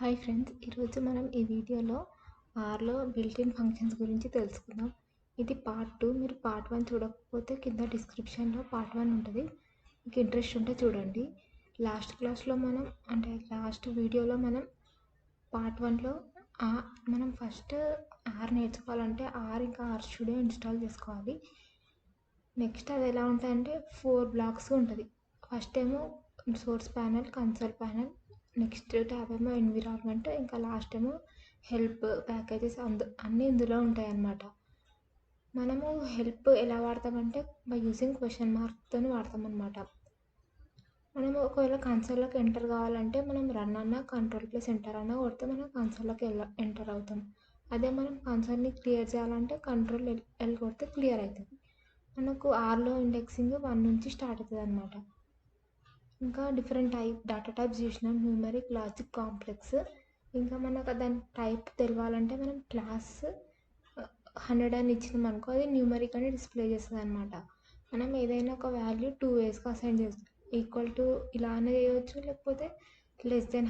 Hi friends, ఈరోజు మనం ఈ వీడియోలో ఆర్లో బిల్ట్-ఇన్ ఫంక్షన్స్ గురించి తెలుసుకుందాం. ఇది పార్ట్ 2. మీరు పార్ట్ 1 చూడకపోతే కింద డిస్క్రిప్షన్లో పార్ట్ 1 ఉంటుంది. మీకు ఇంట్రెస్ట్ ఉంటే చూడండి. లాస్ట్ వీడియోలో మనం పార్ట్ 1లో మనం ఫస్ట్ ఆర్ నేర్చుకోవాలంటే ఆర్ ఇంకా ఆర్ స్టూడియో ఇన్స్టాల్ చేసుకోవాలి. నెక్స్ట్ అది ఎలా ఉంటుందంటే 4 బ్లాక్స్ ఉంటుంది. ఫస్ట్ ఏమో source panel, console panel, next tab ఏమో ఎన్విరాన్మెంట్, ఇంకా లాస్ట్ ఏమో హెల్ప్, ప్యాకేజెస్ అన్నీ ఇందులో ఉంటాయి అన్నమాట. మనము హెల్ప్ ఎలా వాడతామంటే బై యూజింగ్ క్వశ్చన్ మార్క్తో వాడతాం అన్నమాట. మనము ఒకవేళ కన్సోల్లోకి ఎంటర్ కావాలంటే మనం రన్ అన్న Ctrl+Enter అన్న కొడితే మనం కన్సోల్లోకి ఎంటర్ అవుతాం. అదే మనం కన్సోల్ని క్లియర్ చేయాలంటే Ctrl+L కొడితే క్లియర్ అవుతుంది. మనకు ఆర్లో ఇండెక్సింగ్ 1 నుంచి స్టార్ట్ అవుతుంది అన్నమాట. ఇంకా డిఫరెంట్ డేటా టైప్స్ చూసినాం, న్యూమరిక్, లాజిక్, కాంప్లెక్స్. ఇంకా మనకు దాని టైప్ తెలవాలంటే మనం క్లాస్ 100 అని ఇచ్చినాం అనుకో, అది న్యూమరిక్ అని డిస్ప్లే చేస్తుంది అనమాట. మనం ఏదైనా ఒక వాల్యూ 2 వేస్గా అసైన్ చేస్తాం. ఈక్వల్ టు ఇలానే చేయవచ్చు, లేకపోతే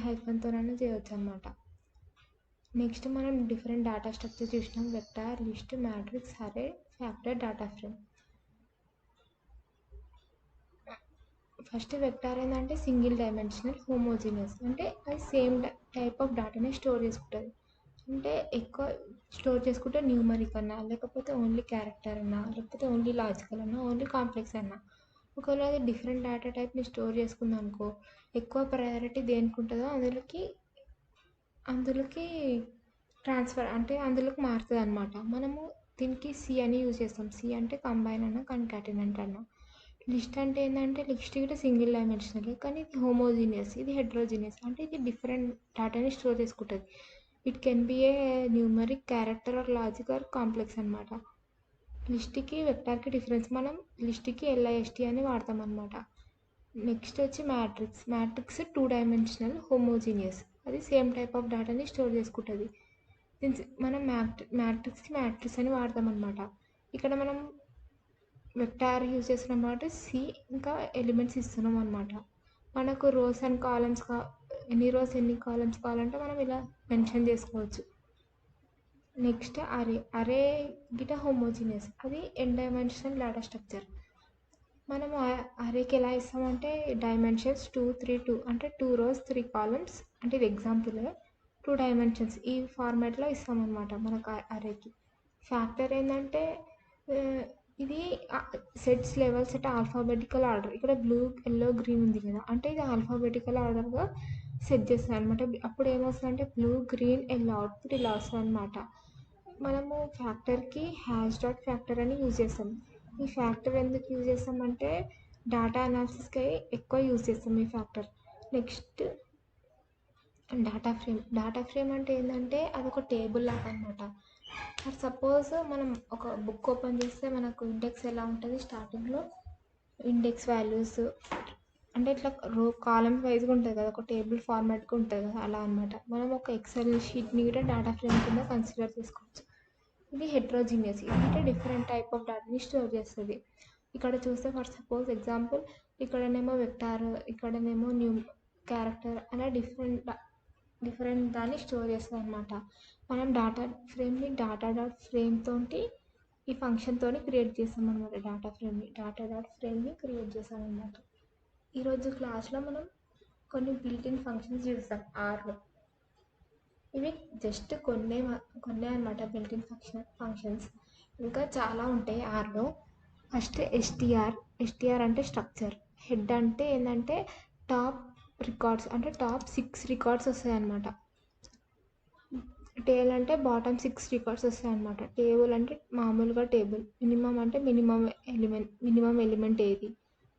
-హైఫన్తోనైనా చేయవచ్చు అనమాట. నెక్స్ట్ మనం డిఫరెంట్ డేటా స్ట్రక్చర్ చూసినాం, వెక్టార్, లిస్ట్, మ్యాట్రిక్స్, అరే, factor, data frame. First vector ఏంటంటే సింగిల్ డైమెన్షనల్ హోమోజీనియస్, అంటే అది సేమ్ టైప్ ఆఫ్ డేటాని స్టోర్ చేసుకుంటుంది. అంటే ఎక్కువ స్టోర్ చేసుకుంటే న్యూమరిక్ అన్నా, లేకపోతే ఓన్లీ క్యారెక్టర్ అన్నా, లేకపోతే ఓన్లీ లాజికల్ అన్నా, ఓన్లీ కాంప్లెక్స్ అన్నా. ఒకవేళ అది డిఫరెంట్ డేటా టైప్ని స్టోర్ చేసుకుందాం అనుకో, ఎక్కువ ప్రయారిటీ దేనికి ఉంటుందో అందులోకి ట్రాన్స్ఫర్ అంటే అందులోకి మారుతుంది అనమాట. మనము దీనికి సి అని యూజ్ చేస్తాం. సి అంటే కంబైన్ అన్న, కన్కాటినెంట్ అన్న. లిస్ట్ అంటే ఏంటంటే లిస్ట్ కూడా సింగిల్ డైమెన్షనల్, కానీ ఇది హోమోజీనియస్, ఇది హెట్రోజీనియస్, అంటే ఇది డిఫరెంట్ డేటాని స్టోర్ చేసుకుంటుంది. It can be a numeric, character or logic or complex అనమాట. లిస్ట్కి వెక్టార్కి డిఫరెన్స్, మనం లిస్ట్కి LIST అని వాడతాం అనమాట. నెక్స్ట్ వచ్చి మ్యాట్రిక్స్ 2 డైమెన్షనల్ హోమోజీనియస్, అది సేమ్ టైప్ ఆఫ్ డేటాని స్టోర్ చేసుకుంటుంది. మనం మ్యాట్రిక్స్ అని వాడతాం అనమాట. ఇక్కడ మనం వెక్టార్ యూజ్ చేస్తున్నాం కాబట్టి సి ఇంకా ఎలిమెంట్స్ ఇస్తున్నాం అనమాట. మనకు రోస్ అండ్ కాలమ్స్ ఎన్ని రోస్ ఎన్ని కాలమ్స్ కావాలంటే మనం ఇలా మెన్షన్ చేసుకోవచ్చు. నెక్స్ట్ అరే గిట హోమోజీనియస్, అది n డైమెన్షనల్ డేటా స్ట్రక్చర్. మనము అరేకి ఎలా ఇస్తామంటే డైమెన్షన్స్ 2, 3, 2 అంటే 2 rows 3 columns, అంటే ఇది ఎగ్జాంపుల్ 2 డైమెన్షన్స్ ఈ ఫార్మాట్లో ఇస్తామన్నమాట మనకు అరేకి. ఫ్యాక్టర్ ఏంటంటే ఇది సెట్స్ లెవెల్స్ అంటే ఆల్ఫాబెటికల్ ఆర్డర్. ఇక్కడ బ్లూ, ఎల్లో, గ్రీన్ ఉంది కదా, అంటే ఇది ఆల్ఫాబెటికల్ ఆర్డర్గా సెట్ చేస్తుంది అనమాట. అప్పుడు ఏమొస్తుందంటే బ్లూ, గ్రీన్, ఎల్లో అవుట్పుట్ ఇలా వస్తుంది అనమాట. మనము ఫ్యాక్టర్కి #ఫ్యాక్టర్ అని యూజ్ చేస్తాం. ఈ ఫ్యాక్టర్ ఎందుకు యూజ్ చేస్తామంటే డేటా అనాలిసిస్కి ఎక్కువ యూజ్ చేస్తాం ఈ ఫ్యాక్టర్. నెక్స్ట్ డేటా ఫ్రేమ్ అంటే ఏంటంటే అదొక టేబుల్ లాగా అనమాట. ఫర్ సపోజ్ మనం ఒక బుక్ ఓపెన్ చేస్తే మనకు ఇండెక్స్ ఎలా ఉంటుంది, స్టార్టింగ్లో ఇండెక్స్ వాల్యూస్ అంటే ఇట్లా కాలమ్స్ వైజ్గా ఉంటుంది కదా, ఒక టేబుల్ ఫార్మాట్గా ఉంటుంది కదా, అలా అనమాట. మనం ఒక ఎక్సెల్ షీట్ని కూడా డేటా ఫ్రేమ్ కింద కన్సిడర్ చేసుకోవచ్చు. ఇది హెట్రోజీనియస్, ఇది డిఫరెంట్ టైప్ ఆఫ్ డేటాని స్టోర్ చేస్తుంది. ఇక్కడ చూస్తే ఫర్ సపోజ్ ఎగ్జాంపుల్, ఇక్కడనేమో వెక్టార్, ఇక్కడనేమో క్యారెక్టర్, అలా డిఫరెంట్ దాన్ని స్టోర్ చేస్తుంది అనమాట. మనం డేటా ఫ్రేమ్ని డాట్ తోటి ఈ ఫంక్షన్తో క్రియేట్ చేస్తాం అనమాట. డాట్ ఫ్రేమ్ని క్రియేట్ చేస్తాం అనమాట. ఈరోజు క్లాస్లో మనం కొన్ని బిల్ట్-ఇన్ ఫంక్షన్స్ చూస్తాం ఆర్లో. ఇవి జస్ట్ కొన్నే అనమాట బిల్ట్-ఇన్ ఫంక్షన్స్. ఇంకా చాలా ఉంటాయి ఆర్లో. ఫస్ట్ ఎస్టీఆర్ అంటే స్ట్రక్చర్. హెడ్ అంటే ఏంటంటే టాప్ రికార్డ్స్, అంటే టాప్ 6 రికార్డ్స్ వస్తాయి అన్నమాట. టేల్ అంటే బాటమ్ 6 రికార్డ్స్ వస్తాయి అన్నమాట. టేబుల్ అంటే మామూలుగా టేబుల్. మినిమం అంటే మినిమం ఎలిమెంట్ ఏది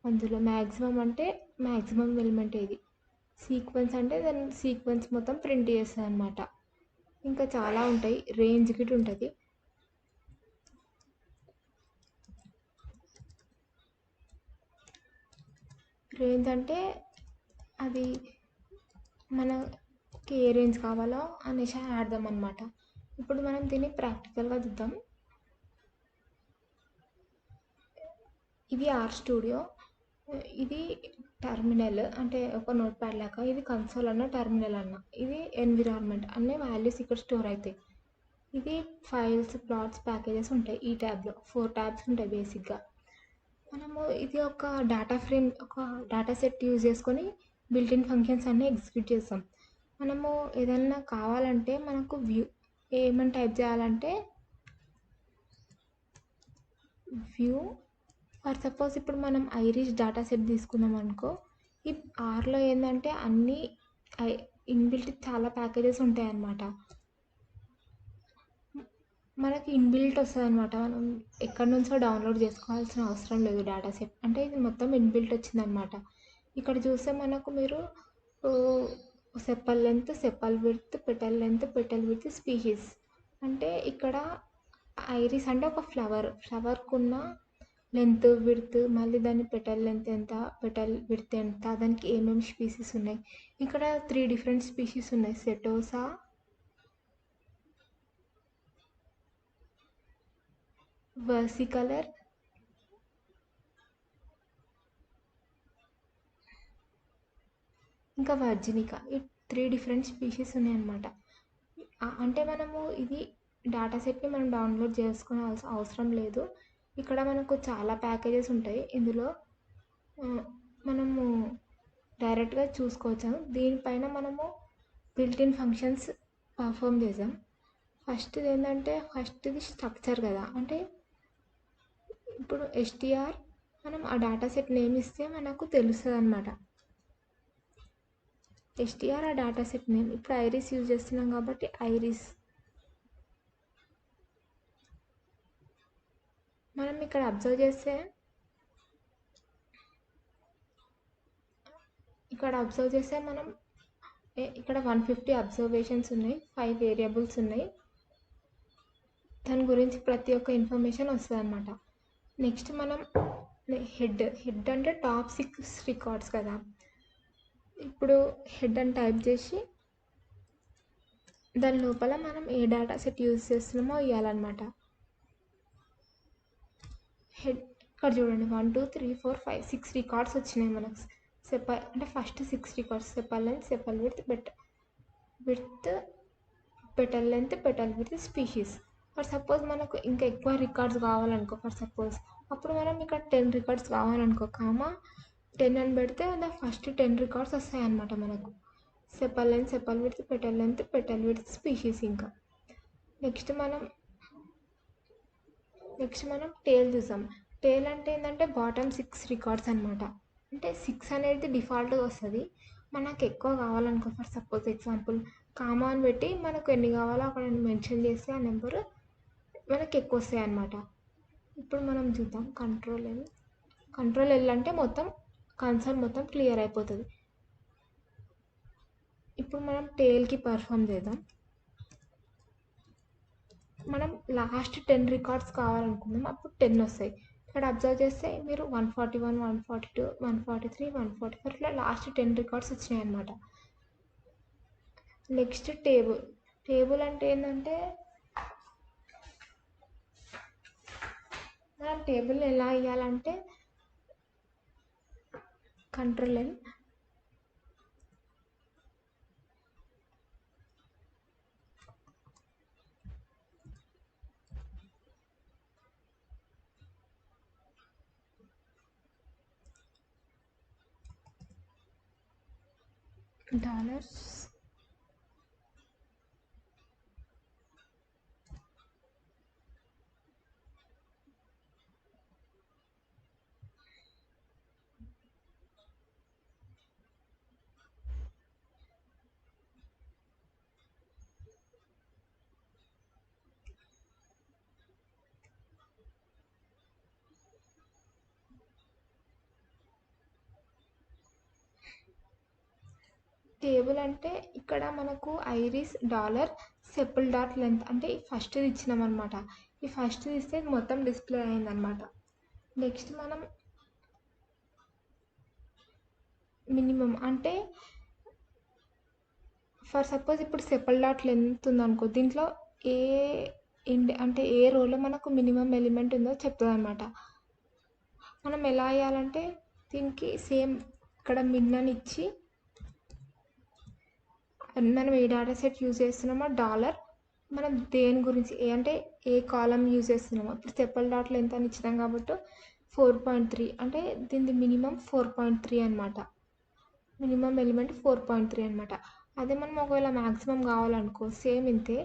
అందులో. మ్యాక్సిమం అంటే మ్యాక్సిమం ఎలిమెంట్ ఏది. సీక్వెన్స్ అంటే దాని సీక్వెన్స్ మొత్తం ప్రింట్ చేస్తుంది అనమాట. ఇంకా చాలా ఉంటాయి. రేంజ్ గిట్ ఉంటుంది. రేంజ్ అంటే అది మనకి ఏ రేంజ్ కావాలో అనేసి ఆడదాం అనమాట. ఇప్పుడు మనం దీన్ని ప్రాక్టికల్గా చూద్దాం. ఇది ఆర్ స్టూడియో. ఇది టెర్మినల్ అంటే ఒక నోట్ ప్యాడ్ లాగా. ఇది కన్సోల్ అన్న, టెర్మినల్ అన్న. ఇది ఎన్విరాన్మెంట్ అనే వాల్యూస్ ఇక్కడ స్టోర్ అవుతాయి. ఇది ఫైల్స్, ప్లాట్స్, ప్యాకేజెస్ ఉంటాయి ఈ ట్యాబ్లో. 4 ట్యాబ్స్ ఉంటాయి బేసిక్గా. మనము ఇది ఒక డేటా ఫ్రేమ్, ఒక డేటా సెట్ యూజ్ చేసుకొని బిల్ట్-ఇన్ ఫంక్షన్స్ అన్నీ ఎగ్జిక్యూట్ చేస్తాం. మనము ఏదన్నా కావాలంటే మనకు ఏమని టైప్ చేయాలంటే వ్యూ ఫర్ సపోజ్ ఇప్పుడు మనం ఐరిష్ డేటా సెట్ తీసుకున్నాం అనుకో, ఈ ఆర్లో ఏంటంటే అన్నీ ఇన్బిల్ట్ చాలా ప్యాకేజెస్ ఉంటాయి అన్నమాట. మనకి ఇన్బిల్ట్ వస్తుంది అనమాట. మనం ఎక్కడి నుంచో డౌన్లోడ్ చేసుకోవాల్సిన అవసరం లేదు డేటా సెట్. అంటే ఇది మొత్తం ఇన్బిల్ట్ వచ్చిందనమాట. ఇక్కడ చూస్తే మనకు మీరు sepal length, sepal width, petal length, petal width, species. అంటే ఇక్కడ ఐరిస్ అంటే ఒక ఫ్లవర్కున్న లెంత్, విడ్త్, మళ్ళీ దాని పెటల్ లెంత్ ఎంత, పెటల్ విడ్త్ ఎంత, దానికి ఏమేమి స్పీసీస్ ఉన్నాయి. ఇక్కడ 3 డిఫరెంట్ స్పీషీస్ ఉన్నాయి. సెటోసా, వర్సికలర్, ఇంకా వర్జినికా. ఈ 3 డిఫరెంట్ స్పీషీస్ ఉన్నాయన్నమాట. అంటే మనము ఇది డేటా సెట్ని మనం డౌన్లోడ్ చేసుకునే అవసరం లేదు. ఇక్కడ మనకు చాలా ప్యాకేజెస్ ఉంటాయి. ఇందులో మనము డైరెక్ట్గా చూసుకోవచ్చు. దీనిపైన మనము బిల్ట్-ఇన్ ఫంక్షన్స్ పర్ఫామ్ చేసాం. ఫస్ట్ది ఏంటంటే ఫస్ట్ది స్ట్రక్చర్ కదా. అంటే ఇప్పుడు ఎస్టీఆర్ మనం ఆ డేటా సెట్ నేమ్ ఇస్తే మనకు తెలుస్తుంది అనమాట. ఎస్టీఆర్ ఆ డేటా సెట్ నేమ్. ఇప్పుడు ఐరిస్ యూజ్ చేస్తున్నాం కాబట్టి ఐరిస్. మనం ఇక్కడ అబ్జర్వ్ చేస్తే మనం ఇక్కడ 150 అబ్జర్వేషన్స్ ఉన్నాయి, 5 వేరియబుల్స్ ఉన్నాయి. దాని గురించి ప్రతి ఒక్క ఇన్ఫర్మేషన్ వస్తుంది అనమాట. నెక్స్ట్ మనం హెడ్ అంటే టాప్ 6 రికార్డ్స్ కదా. ఇప్పుడు హెడ్ అని టైప్ చేసి దాని లోపల మనం ఏ డేటా సెట్ యూజ్ చేస్తున్నామో ఇవ్వాలన్నమాట. హెడ్ ఇక్కడ చూడండి 1 2 3 4 5 6 రికార్డ్స్ వచ్చినాయి మనకు. అంటే first 6 records sepal length, sepal width, petal length, petal width, species. For suppose మనకు ఇంకా ఎక్కువ రికార్డ్స్ కావాలనుకో, ఫర్ సపోజ్ అప్పుడు మనం ఇక్కడ 10 రికార్డ్స్ కావాలనుకో, 10 అని పెడితే ఫస్ట్ 10 రికార్డ్స్ వస్తాయి అన్నమాట మనకు. Sepal length, sepal width, petal length, petal width, species. ఇంకా నెక్స్ట్ మనం టేల్ చూసాం. టేల్ అంటే ఏంటంటే బాటమ్ 6 రికార్డ్స్ అనమాట. అంటే 6 అనేది డిఫాల్ట్గా వస్తుంది. మనకు ఎక్కువ కావాలనుకో, ఫర్ సపోజ్ ఎగ్జాంపుల్ కామా అని పెట్టి మనకు ఎన్ని కావాలో అక్కడ మెన్షన్ చేస్తే ఆ నెంబర్ మనకు ఎక్కువ వస్తాయి అన్నమాట. ఇప్పుడు మనం చూద్దాం కంట్రోల్ ఎల్ అంటే మొత్తం కన్సోల్ మొత్తం క్లియర్ అయిపోతుంది. ఇప్పుడు మనం టేల్కి పర్ఫామ్ చేద్దాం. మనం లాస్ట్ 10 రికార్డ్స్ కావాలనుకుందాం, అప్పుడు 10 వస్తాయి. ఇక్కడ అబ్జర్వ్ చేస్తే మీరు 141, 142, 143, 144 ఇట్లా లాస్ట్ 10 రికార్డ్స్ వచ్చినాయి అన్నమాట. నెక్స్ట్ టేబుల్ అంటే ఏంటంటే మనం టేబుల్ని ఎలా ఇవ్వాలంటే కంట్రోల్ ఎల్, డాలర్స్ టేబుల్ అంటే ఇక్కడ మనకు iris, dollar, sepal dot length అంటే ఫస్ట్ ఇచ్చినాం అనమాట. ఈ ఫస్ట్ ఇస్తే మొత్తం డిస్ప్లే అయిందనమాట. నెక్స్ట్ మనం మినిమం అంటే ఫర్ సపోజ్ ఇప్పుడు సెపల్ డాట్ లెంత్ ఉందనుకో, దీంట్లో ఏ రోలో మనకు మినిమం ఎలిమెంట్ ఉందో చెప్తుంది అనమాట. మనం ఎలా వేయాలంటే దీనికి సేమ్ ఇక్కడ మిన్ అని ఇచ్చి మనం ఏ డేటా సెట్ యూజ్ చేస్తున్నామో డాలర్ మనం దేని గురించి అంటే ఏ కాలం యూజ్ చేస్తున్నామో ఇప్పుడు సెపల్ డాట్ లెంత్ అని ఇచ్చినాం కాబట్టి 4.3 అంటే దీని మినిమం 4.3 అనమాట. మినిమం ఎలిమెంట్ 4.3 అనమాట. అదే మనం ఒకవేళ మ్యాక్సిమం కావాలనుకో సేమ్ ఇంతే,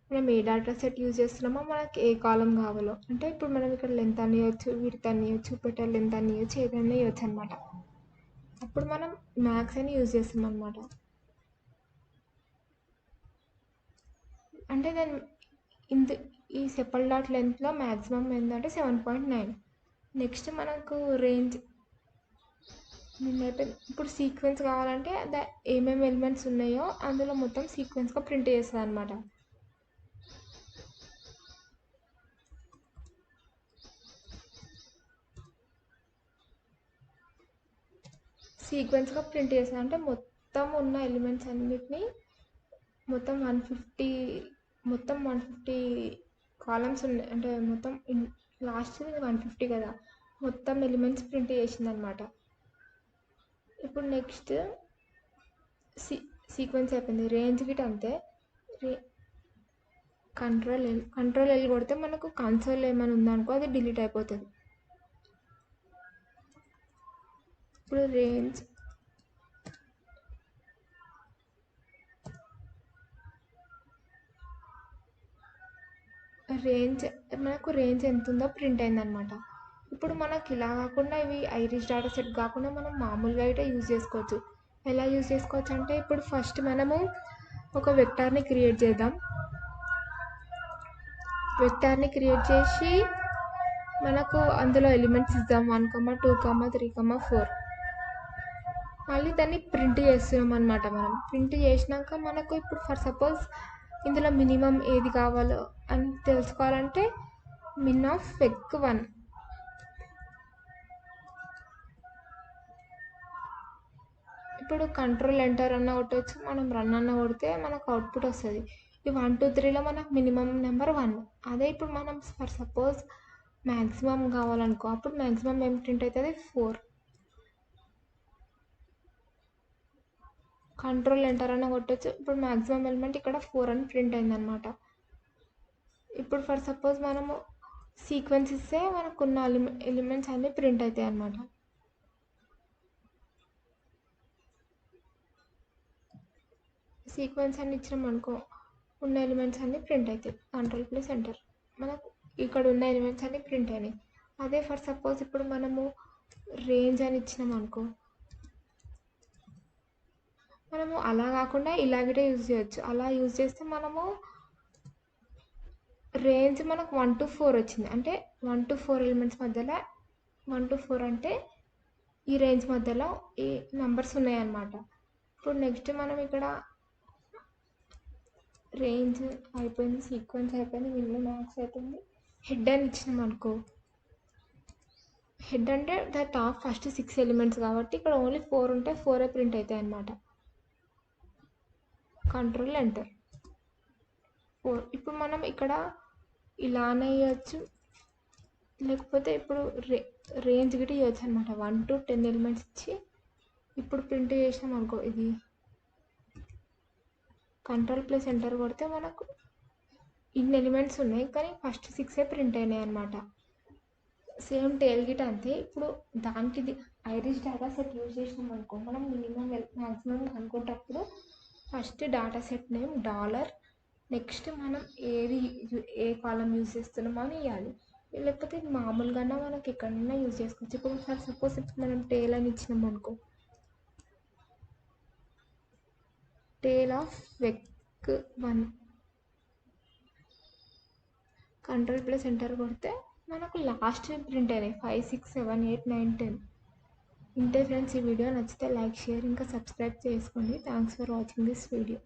మనం ఏ డేటా సెట్ యూజ్ చేస్తున్నామో మనకి ఏ కాలం కావాలో అంటే ఇప్పుడు మనం ఇక్కడ లెంత్ అని ఇవ్వచ్చు, విడ్త్ అని ఇవ్వచ్చు, పెటల్ లెంత్ అని ఇవ్వచ్చు, ఏదైనా ఇవ్వచ్చు అనమాట. అప్పుడు మనం మ్యాక్స్ అని యూజ్ చేస్తాం అనమాట. అంటే దాని ఈ సెపల్ డాట్ లెంత్లో మ్యాక్సిమం ఏంటంటే 7.9. నెక్స్ట్ మనకు రేంజ్ ఇప్పుడు సీక్వెన్స్ కావాలంటే ఏమేమి ఎలిమెంట్స్ ఉన్నాయో అందులో మొత్తం సీక్వెన్స్గా ప్రింట్ చేస్తుంది అనమాట. సీక్వెన్స్గా ప్రింట్ చేస్తుంది అంటే మొత్తం ఉన్న ఎలిమెంట్స్ అన్నిటినీ మొత్తం 150 కాలమ్స్ ఉన్నాయి అంటే మొత్తం లాస్ట్ 150 కదా, మొత్తం ఎలిమెంట్స్ ప్రింట్ చేసింది అనమాట. ఇప్పుడు నెక్స్ట్ సీక్వెన్స్ అయిపోయింది. రేంజ్ గిట్ అంతే. కంట్రోల్ ఎల్ కొడితే మనకు కన్సోల్ ఏమైనా ఉందనుకో అది డిలీట్ అయిపోతుంది. ఇప్పుడు మనకు రేంజ్ ఎంత ఉందో ప్రింట్ అయిందనమాట. ఇప్పుడు మనకి ఇలా కాకుండా ఇవి ఐరిష్ డేటా సెట్ కాకుండా మనం మామూలుగా అయితే యూజ్ చేసుకోవచ్చు. ఎలా యూజ్ చేసుకోవచ్చు అంటే ఇప్పుడు ఫస్ట్ మనము ఒక వెక్టార్ని క్రియేట్ చేద్దాం. వెక్టార్ని క్రియేట్ చేసి మనకు అందులో ఎలిమెంట్స్ ఇద్దాం 1, 2, 3, 4. మళ్ళీ దాన్ని ప్రింట్ చేస్తున్నాం అనమాట. మనం ప్రింట్ చేసినాక మనకు ఇప్పుడు ఫర్ సపోజ్ ఇందులో మినిమం ఏది కావాలో అని తెలుసుకోవాలంటే min of vec1. ఇప్పుడు కంట్రోల్ ఎంటర్ అన్న కొట్టవచ్చు, మనం రన్ అన్న కొడితే మనకు అవుట్పుట్ వస్తుంది. ఈ 1, 2, 3లో మనకు మినిమం నెంబర్ 1. అదే ఇప్పుడు మనం ఫర్ సపోజ్ మ్యాక్సిమం కావాలనుకో అప్పుడు మ్యాక్సిమం ఏం ప్రింట్ అవుతుంది 4. కంట్రోల్ ఎంటర్ అన్న కొట్టచ్చు. ఇప్పుడు మ్యాక్సిమం ఎలిమెంట్ ఇక్కడ 4 అని ప్రింట్ అయిందనమాట. ఇప్పుడు ఫర్ సపోజ్ మనము సీక్వెన్స్ ఇస్తే మనకున్న ఎలిమెంట్స్ అన్నీ ప్రింట్ అవుతాయి అన్నమాట. సీక్వెన్స్ అన్ని ఇచ్చినాం అనుకో ఉన్న ఎలిమెంట్స్ అన్నీ ప్రింట్ అవుతాయి. కంట్రోల్+ఎంటర్ మనకు ఇక్కడ ఉన్న ఎలిమెంట్స్ అన్నీ ప్రింట్ అయినాయి. అదే ఫర్ సపోజ్ ఇప్పుడు మనము రేంజ్ అని ఇచ్చినాం అనుకో మనము అలా కాకుండా ఇలాగే యూజ్ చేయొచ్చు. అలా యూజ్ చేస్తే మనము రేంజ్ మనకు 1 to 4 వచ్చింది. అంటే 1 to 4 ఎలిమెంట్స్ మధ్యలో 1 to 4 అంటే ఈ రేంజ్ మధ్యలో ఈ నెంబర్స్ ఉన్నాయన్నమాట. ఇప్పుడు నెక్స్ట్ మనం ఇక్కడ రేంజ్ అయిపోయింది, సీక్వెన్స్ అయిపోయింది, మినిమం మ్యాక్స్ అయిపోయింది. హెడ్ అని ఇచ్చినాం అనుకో, హెడ్ అంటే ద టాప్ ఫస్ట్ 6 ఎలిమెంట్స్ కాబట్టి ఇక్కడ ఓన్లీ 4 ఉంటే 4 ప్రింట్ అవుతాయి అన్నమాట. Control enter 4. ఇప్పుడు మనం ఇక్కడ ఇలానే ఇవ్వచ్చు, లేకపోతే ఇప్పుడు రేంజ్ గిట్ ఇవ్వచ్చు అనమాట. 1 to 10 ఎలిమెంట్స్ ఇచ్చి ఇప్పుడు ప్రింట్ చేసినాం అనుకో, ఇది కంట్రోల్+ఎంటర్ కొడితే మనకు ఇన్ని ఎలిమెంట్స్ ఉన్నాయి కానీ ఫస్ట్ 6 ప్రింట్ అయినాయి అనమాట. సేమ్ టేల్ గిట్ అంతే. ఇప్పుడు దానికి ఐరిష్ డేటా సెట్ యూజ్ చేసినాం అనుకో మనం మినిమం మ్యాక్సిమం అనుకునేటప్పుడు first data set name dollar, next మనం ఏ కాలం యూజ్ చేస్తున్నామో అని ఇవ్వాలి. లేకపోతే మామూలుగానే మనకి ఎక్కడైనా యూజ్ చేసుకోవచ్చు. ఇప్పుడు ఫర్ సపోజ్ ఇప్పుడు మనం టేల్ అని ఇచ్చినాం అనుకో, టేల్ ఆఫ్ vec1 కంట్రోల్+ఎంటర్ కొడితే మనకు లాస్ట్ ప్రింట్ అయినాయి 5, 6, 7, 8, 9, 10. ఇంతే ఫ్రెండ్స్. ఈ వీడియో నచ్చితే లైక్, షేర్ ఇంకా సబ్స్క్రైబ్ చేసుకోండి. Thanks for watching this video.